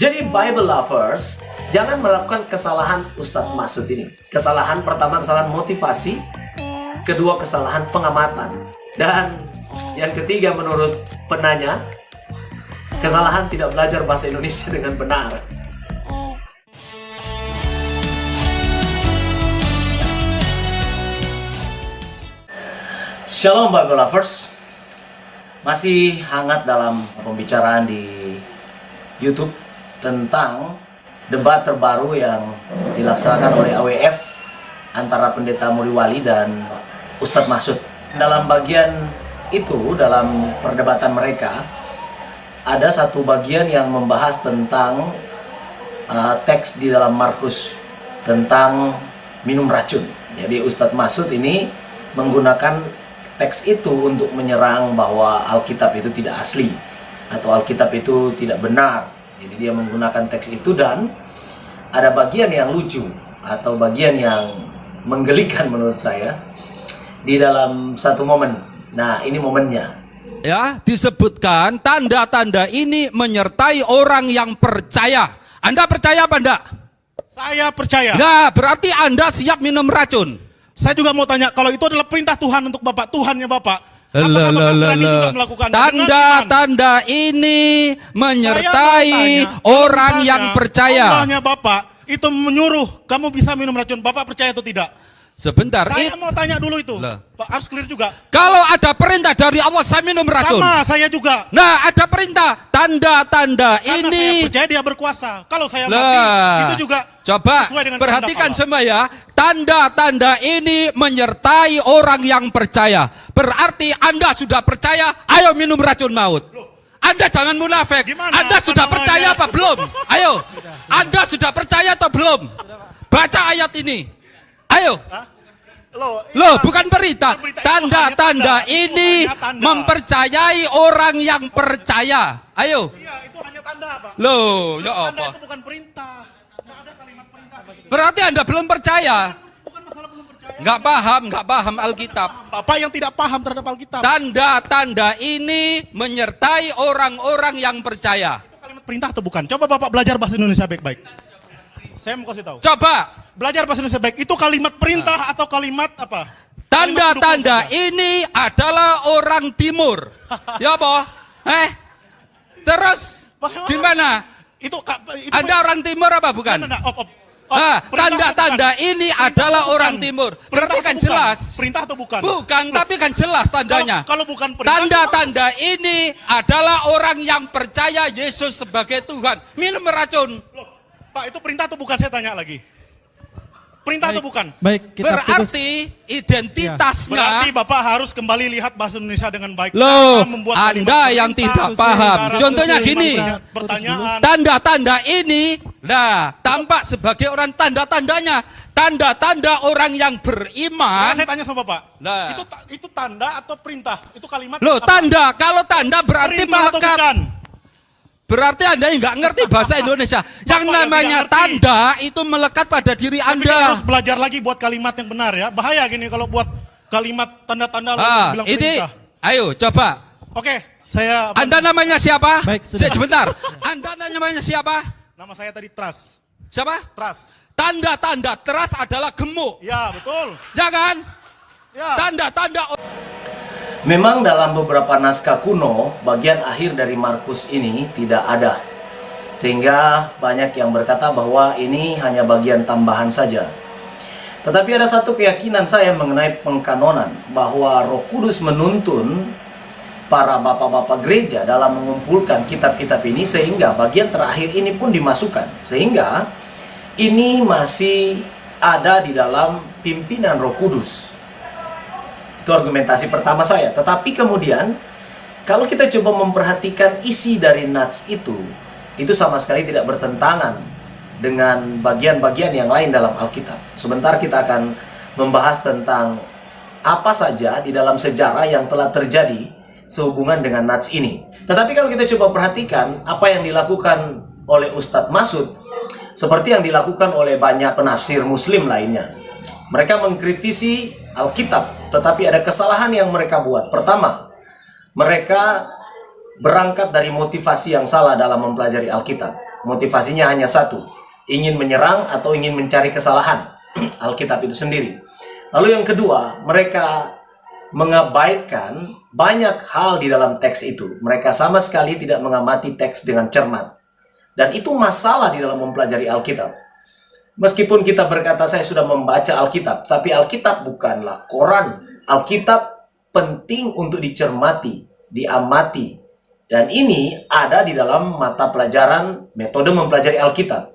Jadi Bible lovers, jangan melakukan kesalahan Ustadz Masud ini. Kesalahan pertama, kesalahan motivasi. Kedua, kesalahan pengamatan. Dan yang ketiga menurut penanya, kesalahan tidak belajar bahasa Indonesia dengan benar. Shalom Bible lovers. Masih hangat dalam pembicaraan di YouTube tentang debat terbaru yang dilaksanakan oleh AWF antara Pendeta Muriwali dan Ustadz Masud. Dalam bagian itu, dalam perdebatan mereka, ada satu bagian yang membahas tentang teks di dalam Markus tentang minum racun. Jadi Ustadz Masud ini menggunakan teks itu untuk menyerang bahwa Alkitab itu tidak asli atau Alkitab itu tidak benar. Jadi dia menggunakan teks itu, dan ada bagian yang lucu atau bagian yang menggelikan menurut saya di dalam satu momen. Nah, ini momennya. Ya, disebutkan tanda-tanda ini menyertai orang yang percaya. Anda percaya apa enggak? Saya percaya. Nah, berarti Anda siap minum racun. Saya juga mau tanya, kalau itu adalah perintah Tuhan untuk Bapak, Tuhannya Bapak, apakah Bapak berani juga melakukannya? Tanda-tanda ini menyertai orang yang percaya. Allahnya Bapak itu menyuruh kamu bisa minum racun, Bapak percaya atau tidak? Sebentar. Saya mau tanya dulu itu. Pak, harus clear juga. Kalau ada perintah dari Allah, saya minum racun. Sama, saya juga. Nah, ada perintah. Tanda-tanda Karena ini. saya percaya dia berkuasa. Kalau saya mati, itu juga coba sesuai dengan perhatikan kehendak semua ya. Tanda-tanda ini menyertai orang yang percaya. Berarti Anda sudah percaya, ayo minum racun maut. Anda jangan munafik. Gimana? Anda sudah percaya apa belum? Ayo. Anda sudah percaya atau belum? Baca ayat ini. Ayo. Loh, bukan berita. Tanda-tanda ini mempercayai orang yang percaya. Ayo. Iya, itu hanya tanda, Pak. Loh, ya Tanda apa? itu bukan perintah. Nggak ada kalimat perintah. Berarti Anda belum percaya. Bukan masalah belum percaya. Nggak paham Alkitab. Bapak yang tidak paham terhadap Alkitab. Tanda-tanda ini menyertai orang-orang yang percaya. Itu kalimat perintah atau bukan? Coba Bapak belajar bahasa Indonesia baik-baik. Saya mau kasih tahu. Coba. Belajar bahasa Indonesia baik. Itu kalimat perintah atau kalimat apa? Tanda-tanda ini adalah orang timur. Ya, boh? Terus gimana? Itu Anda orang timur apa bukan? Tanda-tanda ini adalah orang timur. Berarti kan jelas. Perintah atau bukan? Bukan, tapi kan jelas tandanya. Kalau bukan perintah. Tanda-tanda ini adalah orang yang percaya Yesus sebagai Tuhan. Minum racun. Loh, Pak, itu perintah atau bukan? Saya tanya lagi. Perintah atau bukan? Baik, kita berarti identitasnya. Berarti Bapak harus kembali lihat bahasa Indonesia dengan baik. Loh, membuat Anda yang tidak paham. Contohnya gini. Pertanyaan. Tanda-tanda ini, nah, tampak sebagai orang tanda-tandanya. Tanda-tanda orang yang beriman. Saya tanya sama Bapak. Nah. Itu tanda atau perintah? Itu kalimat. Loh, apa? tanda. Kalau tanda berarti Perintah atau melekat. bukan? Berarti Anda nggak ngerti bahasa Indonesia. Yang Bapak namanya yang tidak tanda itu melekat pada diri Tapi Anda. kita harus belajar lagi buat kalimat yang benar ya. Bahaya gini kalau buat kalimat tanda-tanda lalu bilang ini, perintah. ayo coba. Oke, saya. Anda namanya siapa? Baik, sudah. Sebentar. Anda namanya siapa? Nama saya tadi Trust. Siapa? Trust. Tanda-tanda teras adalah gemuk. Ya, betul. Jangan. Ya. Tanda-tanda. Memang dalam beberapa naskah kuno, bagian akhir dari Markus ini tidak ada. Sehingga banyak yang berkata bahwa ini hanya bagian tambahan saja. Tetapi ada satu keyakinan saya mengenai pengkanonan, bahwa Roh Kudus menuntun para bapak-bapak gereja dalam mengumpulkan kitab-kitab ini, sehingga bagian terakhir ini pun dimasukkan. Sehingga ini masih ada di dalam pimpinan Roh Kudus. Itu argumentasi pertama saya. Tetapi kemudian, kalau kita coba memperhatikan isi dari nats itu sama sekali tidak bertentangan dengan bagian-bagian yang lain dalam Alkitab. Sebentar kita akan membahas tentang apa saja di dalam sejarah yang telah terjadi sehubungan dengan nats ini. Tetapi kalau kita coba perhatikan apa yang dilakukan oleh Ustadz Masud, seperti yang dilakukan oleh banyak penafsir Muslim lainnya. Mereka mengkritisi Alkitab, tetapi ada kesalahan yang mereka buat. Pertama, mereka berangkat dari motivasi yang salah dalam mempelajari Alkitab. Motivasinya hanya satu, ingin menyerang atau ingin mencari kesalahan Alkitab itu sendiri. Lalu yang kedua, mereka mengabaikan banyak hal di dalam teks itu. Mereka sama sekali tidak mengamati teks dengan cermat. Dan itu masalah di dalam mempelajari Alkitab. Meskipun kita berkata saya sudah membaca Alkitab, tapi Alkitab bukanlah koran. Alkitab penting untuk dicermati, diamati. Dan ini ada di dalam mata pelajaran metode mempelajari Alkitab.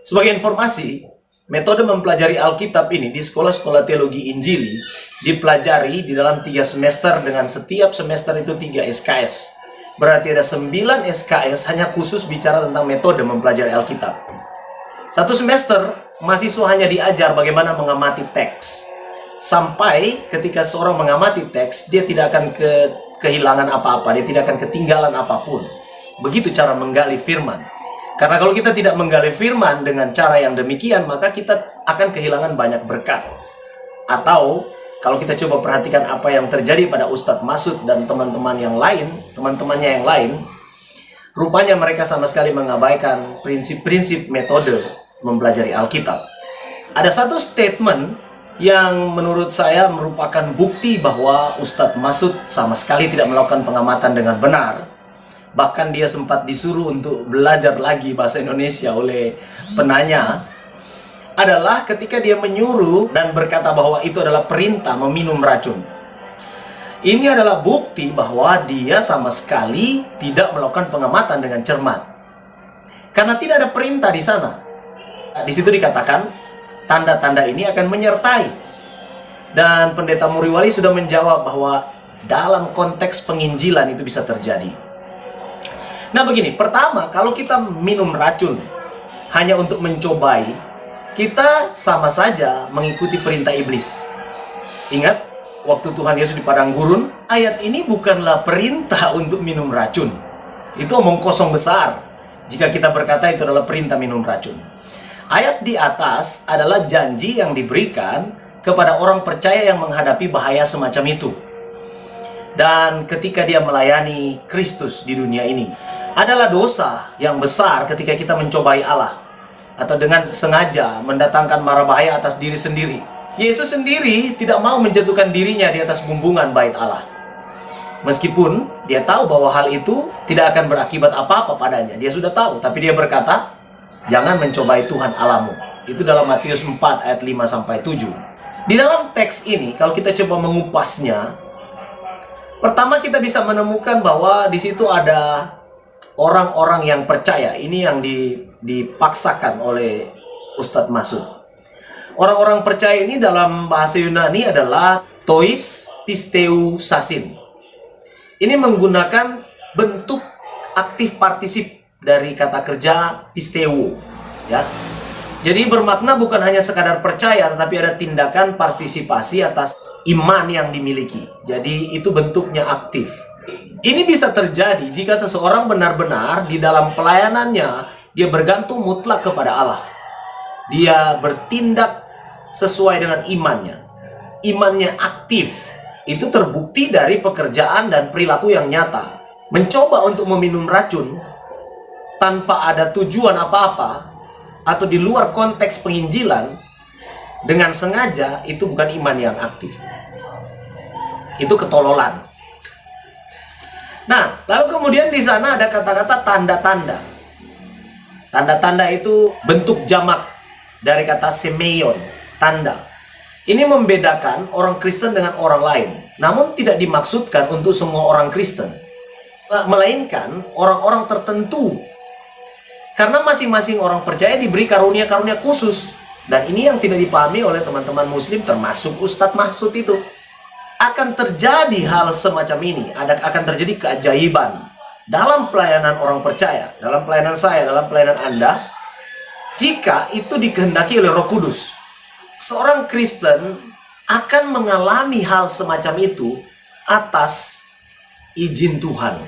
Sebagai informasi, metode mempelajari Alkitab ini di sekolah-sekolah teologi Injili dipelajari di dalam 3 semester dengan setiap semester itu 3 SKS. Berarti ada 9 SKS hanya khusus bicara tentang metode mempelajari Alkitab. Satu semester, mahasiswa hanya diajar bagaimana mengamati teks. Sampai ketika seorang mengamati teks, dia tidak akan kehilangan apa-apa, dia tidak akan ketinggalan apapun. Begitu cara menggali firman. Karena kalau kita tidak menggali firman dengan cara yang demikian, maka kita akan kehilangan banyak berkat. Atau kalau kita coba perhatikan apa yang terjadi pada Ustadz Masud dan teman-teman yang lain, teman-temannya yang lain, rupanya mereka sama sekali mengabaikan prinsip-prinsip metode mempelajari Alkitab. Ada satu statement yang menurut saya merupakan bukti bahwa Ustadz Masud sama sekali tidak melakukan pengamatan dengan benar. Bahkan dia sempat disuruh untuk belajar lagi bahasa Indonesia oleh penanya, adalah ketika dia menyuruh dan berkata bahwa itu adalah perintah meminum racun. Ini adalah bukti bahwa dia sama sekali tidak melakukan pengamatan dengan cermat. Karena tidak ada perintah di sana. Di situ dikatakan, tanda-tanda ini akan menyertai. Dan Pendeta Muriwali sudah menjawab bahwa dalam konteks penginjilan itu bisa terjadi. Nah begini, pertama, kalau kita minum racun hanya untuk mencobai, kita sama saja mengikuti perintah iblis. Ingat, waktu Tuhan Yesus di padang gurun, ayat ini bukanlah perintah untuk minum racun. Itu omong kosong besar jika kita berkata itu adalah perintah minum racun. Ayat di atas adalah janji yang diberikan kepada orang percaya yang menghadapi bahaya semacam itu. Dan ketika dia melayani Kristus di dunia ini, adalah dosa yang besar ketika kita mencobai Allah atau dengan sengaja mendatangkan mara bahaya atas diri sendiri. Yesus sendiri tidak mau menjatuhkan dirinya di atas bumbungan bait Allah. Meskipun dia tahu bahwa hal itu tidak akan berakibat apa-apa padanya. Dia sudah tahu, tapi dia berkata, jangan mencobai Tuhan Allahmu. Itu dalam Matius 4 ayat 5-7. Di dalam teks ini, kalau kita coba mengupasnya, pertama kita bisa menemukan bahwa di situ ada orang-orang yang percaya. Ini yang dipaksakan oleh Ustadz Masud. Orang-orang percaya ini dalam bahasa Yunani adalah tois pisteu sasin. Ini menggunakan bentuk aktif partisip dari kata kerja pisteu, ya. Jadi bermakna bukan hanya sekadar percaya, tetapi ada tindakan partisipasi atas iman yang dimiliki. Jadi itu bentuknya aktif. Ini bisa terjadi jika seseorang benar-benar di dalam pelayanannya dia bergantung mutlak kepada Allah. Dia bertindak sesuai dengan imannya. Imannya aktif. Itu terbukti dari pekerjaan dan perilaku yang nyata. Mencoba untuk meminum racun tanpa ada tujuan apa-apa atau di luar konteks penginjilan dengan sengaja, itu bukan iman yang aktif. Itu ketololan. Nah, lalu kemudian di sana ada kata-kata tanda-tanda. Tanda-tanda itu bentuk jamak dari kata semeion, tanda. Ini membedakan orang Kristen dengan orang lain. Namun tidak dimaksudkan untuk semua orang Kristen. Melainkan orang-orang tertentu. Karena masing-masing orang percaya diberi karunia-karunia khusus. Dan ini yang tidak dipahami oleh teman-teman muslim termasuk Ustadz Masud itu. Akan terjadi hal semacam ini. Akan terjadi keajaiban dalam pelayanan orang percaya, dalam pelayanan saya, dalam pelayanan Anda, jika itu dikehendaki oleh Roh Kudus. Seorang Kristen akan mengalami hal semacam itu atas izin Tuhan,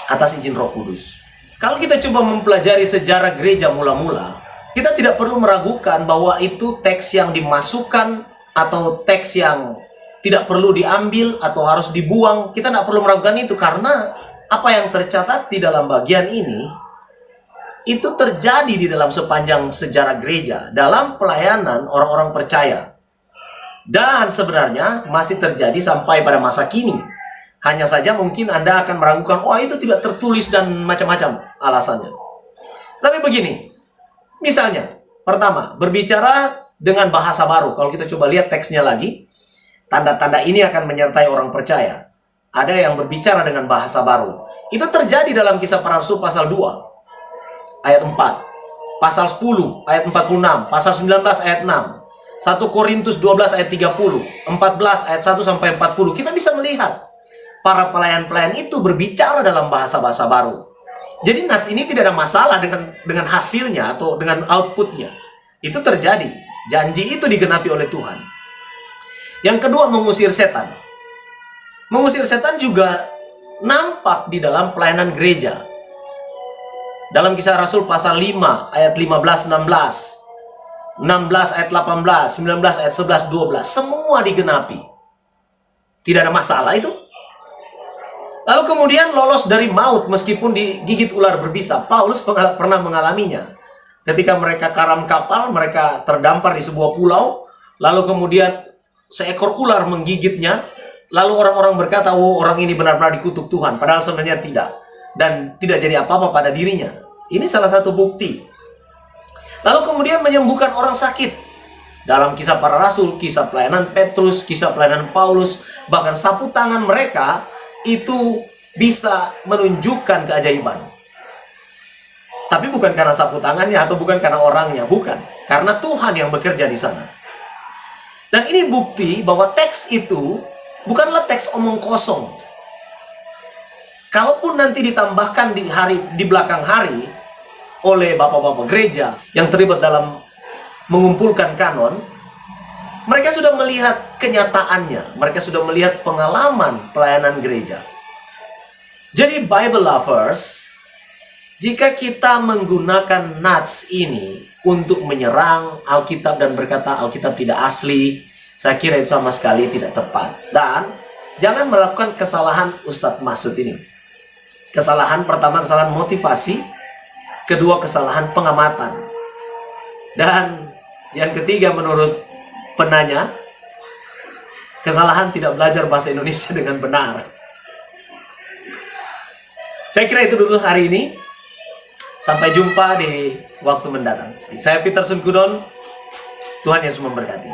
atas izin Roh Kudus. Kalau kita coba mempelajari sejarah gereja mula-mula, kita tidak perlu meragukan bahwa itu teks yang dimasukkan atau teks yang tidak perlu diambil atau harus dibuang. Kita tidak perlu meragukan itu karena apa yang tercatat di dalam bagian ini itu terjadi di dalam sepanjang sejarah gereja, dalam pelayanan orang-orang percaya. Dan sebenarnya masih terjadi sampai pada masa kini. Hanya saja mungkin Anda akan meragukan, wah itu tidak tertulis dan macam-macam alasannya. Tapi begini, misalnya, pertama, berbicara dengan bahasa baru. Kalau kita coba lihat teksnya lagi, tanda-tanda ini akan menyertai orang percaya. Ada yang berbicara dengan bahasa baru. Itu terjadi dalam Kisah Para Rasul pasal 2, ayat 4. Pasal 10, ayat 46. Pasal 19, ayat 6. 1 Korintus 12 ayat 30, 14 ayat 1 sampai 40. Kita bisa melihat para pelayan-pelayan itu berbicara dalam bahasa-bahasa baru. Jadi nats ini tidak ada masalah dengan hasilnya atau dengan outputnya. Itu terjadi. Janji itu digenapi oleh Tuhan. Yang kedua, mengusir setan. Mengusir setan juga nampak di dalam pelayanan gereja. Dalam Kisah Rasul pasal 5 ayat 15-16. 16 ayat 18, 19 ayat 11, 12, semua digenapi. Tidak ada masalah itu. Lalu kemudian lolos dari maut meskipun digigit ular berbisa. Paulus pernah mengalaminya. Ketika mereka karam kapal, mereka terdampar di sebuah pulau. Lalu kemudian seekor ular menggigitnya. Lalu orang-orang berkata, oh orang ini benar-benar dikutuk Tuhan. Padahal sebenarnya tidak. Dan tidak jadi apa-apa pada dirinya. Ini salah satu bukti. Lalu kemudian menyembuhkan orang sakit. Dalam Kisah Para Rasul, kisah pelayanan Petrus, kisah pelayanan Paulus, bahkan sapu tangan mereka itu bisa menunjukkan keajaiban. Tapi bukan karena sapu tangannya atau bukan karena orangnya, bukan. Karena Tuhan yang bekerja di sana. Dan ini bukti bahwa teks itu bukanlah teks omong kosong. Kalaupun nanti ditambahkan di belakang hari oleh bapak-bapak gereja yang terlibat dalam mengumpulkan kanon, mereka sudah melihat kenyataannya, mereka sudah melihat pengalaman pelayanan gereja. Jadi Bible lovers, jika kita menggunakan nats ini untuk menyerang Alkitab dan berkata Alkitab tidak asli, saya kira itu sama sekali tidak tepat. Dan jangan melakukan kesalahan Ustadz Masud ini. Kesalahan pertama, kesalahan motivasi. Kedua, kesalahan pengamatan. Dan yang ketiga, menurut penanya, kesalahan tidak belajar bahasa Indonesia dengan benar. Saya kira itu dulu hari ini. Sampai jumpa di waktu mendatang. Saya Peter Sungkudon. Tuhan Yesus memberkati.